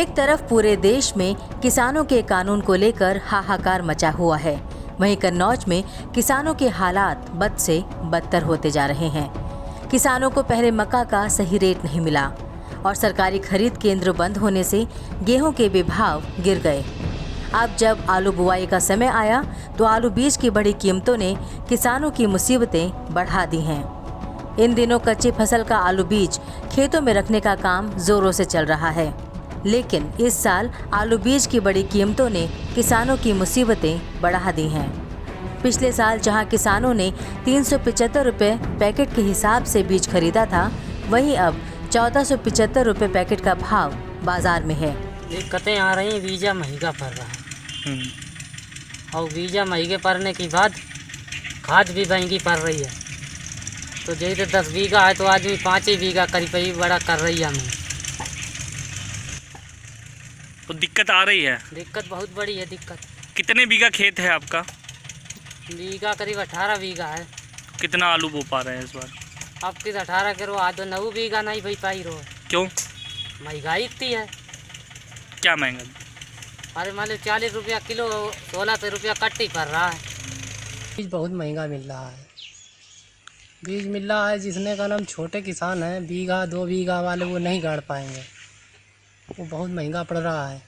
एक तरफ पूरे देश में किसानों के कानून को लेकर हाहाकार मचा हुआ है, वहीं कन्नौज में किसानों के हालात बद से बदतर होते जा रहे हैं। किसानों को पहले मक्का का सही रेट नहीं मिला और सरकारी खरीद केंद्र बंद होने से गेहूं के भी भाव गिर गए। अब जब आलू बुआई का समय आया तो आलू बीज की बढ़ी कीमतों ने किसानों की मुसीबतें बढ़ा दी हैं। इन दिनों कच्ची फसल का आलू बीज खेतों में रखने का काम जोरों से चल रहा है, लेकिन इस साल आलू बीज की बड़ी कीमतों ने किसानों की मुसीबतें बढ़ा दी हैं। पिछले साल जहां किसानों ने 375 रुपये पैकेट के हिसाब से बीज खरीदा था, वहीं अब 1475 रुपये पैकेट का भाव बाजार में है। दिक्कतें आ रही हैं, बीजा महंगा पड़ रहा है और बीजा महंगे पड़ने के बाद खाद भी महंगी पड़ रही है। तो जैसे 10 बीघा है तो आदमी 5 ही बीघा करीब बड़ा कर रही है हमें। तो दिक्कत आ रही है। दिक्कत बहुत बड़ी है। दिक्कत कितने बीघा खेत है आपका? बीघा करीब 18 बीघा है। कितना आलू बो पा रहे हैं इस बार? अब किस 18 करो आज 9 बीघा नहीं भाई पाई रो। क्यों? महंगाई इतनी है। क्या महंगा? अरे मान लो 40 रुपया किलो, 1600 रुपया कट्टी पड़ रहा है। बीज बहुत महंगा मिल रहा है। बीज मिल रहा है जिसने का नाम छोटे किसान हैं, बीघा 2 बीघा वाले वो नहीं गाड़ पाएंगे, वो बहुत महंगा पड़ रहा है।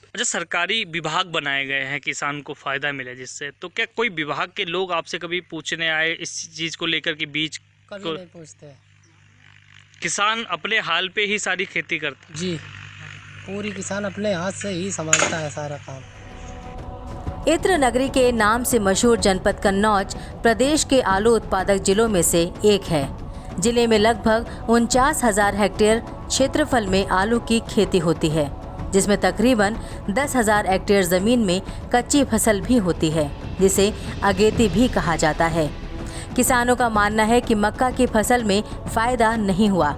अच्छा, सरकारी विभाग बनाए गए हैं किसान को फ़ायदा मिले जिससे, तो क्या कोई विभाग के लोग आपसे कभी पूछने आए इस चीज़ को लेकर कि बीज कभी नहीं पूछते। किसान अपने हाल पे ही सारी खेती करता? जी, पूरी किसान अपने हाथ से ही संभालता है सारा काम। इत्र नगरी के नाम से मशहूर जनपद कन्नौज प्रदेश के आलू उत्पादक जिलों में से एक है। जिले में लगभग 49,000 हेक्टेयर क्षेत्रफल में आलू की खेती होती है, जिसमें तकरीबन 10,000 हेक्टेयर जमीन में कच्ची फसल भी होती है, जिसे अगेती भी कहा जाता है। किसानों का मानना है कि मक्का की फसल में फायदा नहीं हुआ।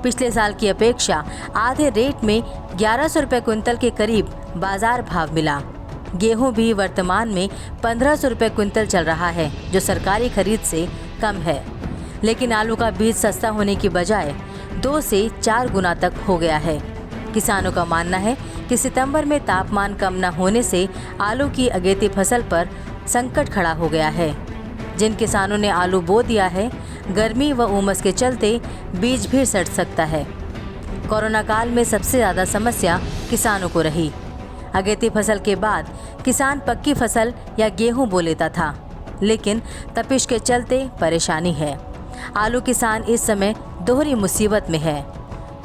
पिछले साल की अपेक्षा आधे रेट में 1100 रुपये क्विंटल के करीब बाजार भाव मिला। गेहूं भी वर्तमान में 1500 रुपये क्विंटल चल रहा है, जो सरकारी खरीद से कम है। लेकिन आलू का बीज सस्ता होने की बजाय 2 से 4 गुना तक हो गया है। किसानों का मानना है कि सितंबर में तापमान कम न होने से आलू की अगेती फसल पर संकट खड़ा हो गया है। जिन किसानों ने आलू बो दिया है, गर्मी व उमस के चलते बीज भी सड़ सकता है। कोरोना काल में सबसे ज़्यादा समस्या किसानों को रही। अगेती फसल के बाद किसान पक्की फसल या गेहूं बो लेता था, लेकिन तपिश के चलते परेशानी है। आलू किसान इस समय दोहरी मुसीबत में है।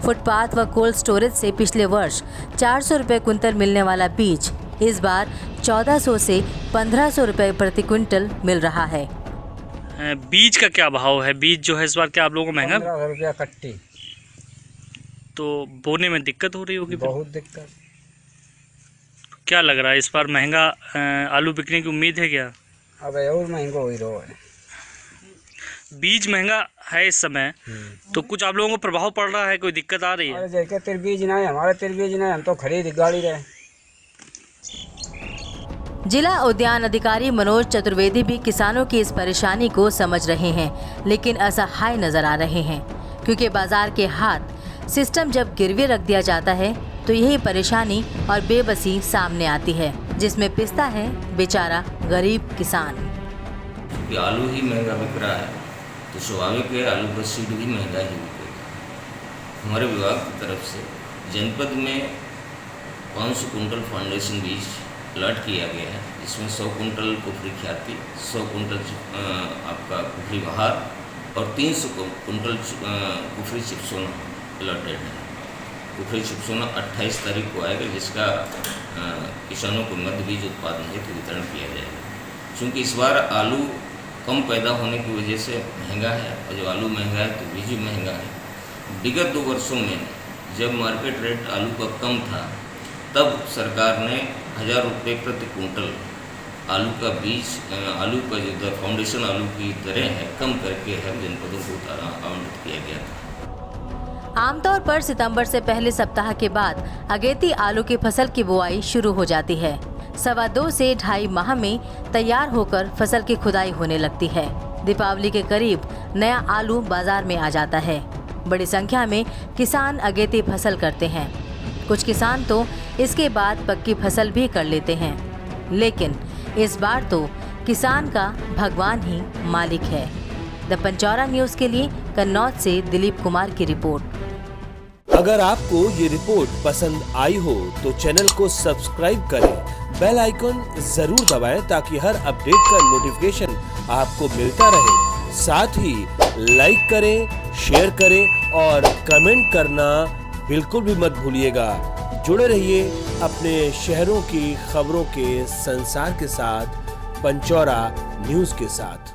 फुटपाथ व कोल्ड स्टोरेज से पिछले वर्ष 400 रुपये क्विंटल मिलने वाला बीज इस बार 1400 से 1500 रुपये प्रति क्विंटल मिल रहा है। बीज का क्या भाव है? बीज जो है इस बार क्या आप लोगों को महंगा? 15 रुपया कट्टी। तो बोने में दिक्कत हो रही होगी? बहुत दिक्कत। क्या लग रहा है इस बार महंगा आलू बिकने की उम्मीद है क्या? अब और महंगा हो ही रहा है। बीज महंगा है इस समय, तो कुछ आप लोगों को प्रभाव पड़ रहा है? कोई दिक्कत आ रही है? अरे जैसे तेल बीज ना है, हमारे तेल बीज ना है, हम तो खरीद गाड़ी रहे। जिला उद्यान अधिकारी मनोज चतुर्वेदी भी किसानों की इस परेशानी को समझ रहे हैं, लेकिन असहाय नजर आ रहे हैं, क्योंकि बाजार के हाथ सिस्टम जब गिरवी रख दिया जाता है तो यही परेशानी और बेबसी सामने आती है, जिसमें पिसता है बेचारा गरीब किसान। आलू ही महंगा बिक रहा है तो स्वाभाविक है आलू का सीड भी महंगा ही बिकेगा। हमारे विभाग की तरफ से जनपद में 500 कुंटल फाउंडेशन बीज अलॉट किया गया है, जिसमें 100 कुंटल कुफरी ख्याति, 100 कुंटल आपका कुफरी बहार और 300 कुंटल कुफरी चिपसोना अलॉटेड है। कुफरी चिपसोना 28 तारीख को आएगा, जिसका किसानों को मध्य बीज उत्पादन हेतु वितरण किया जाएगा। क्योंकि इस बार आलू कम पैदा होने की वजह से महंगा है, और जो आलू महंगा है तो बीज भी महंगा है। विगत 2 वर्षों में जब मार्केट रेट आलू का कम था, तब सरकार ने 1000 रुपये प्रति कुंटल आलू का बीज, आलू का जो फाउंडेशन आलू की दरें हैं कम करके है जनपदों को आवंटित किया गया था। आमतौर पर सितंबर से पहले सप्ताह के बाद अगेती आलू की फसल की बुआई शुरू हो जाती है। 2.25 से 2.5 माह में तैयार होकर फसल की खुदाई होने लगती है। दीपावली के करीब नया आलू बाजार में आ जाता है। बड़ी संख्या में किसान अगेती फसल करते हैं। कुछ किसान तो इसके बाद पक्की फसल भी कर लेते हैं, लेकिन इस बार तो किसान का भगवान ही मालिक है। द पंचौरा न्यूज़ के लिए कन्नौज से दिलीप कुमार की रिपोर्ट। अगर आपको ये रिपोर्ट पसंद आई हो तो चैनल को सब्सक्राइब करें, बेल आइकन जरूर दबाएं ताकि हर अपडेट का नोटिफिकेशन आपको मिलता रहे। साथ ही लाइक करें, शेयर करें और कमेंट करना बिल्कुल भी मत भूलिएगा। जुड़े रहिए अपने शहरों की खबरों के संसार के साथ, पंचौरा न्यूज़ के साथ।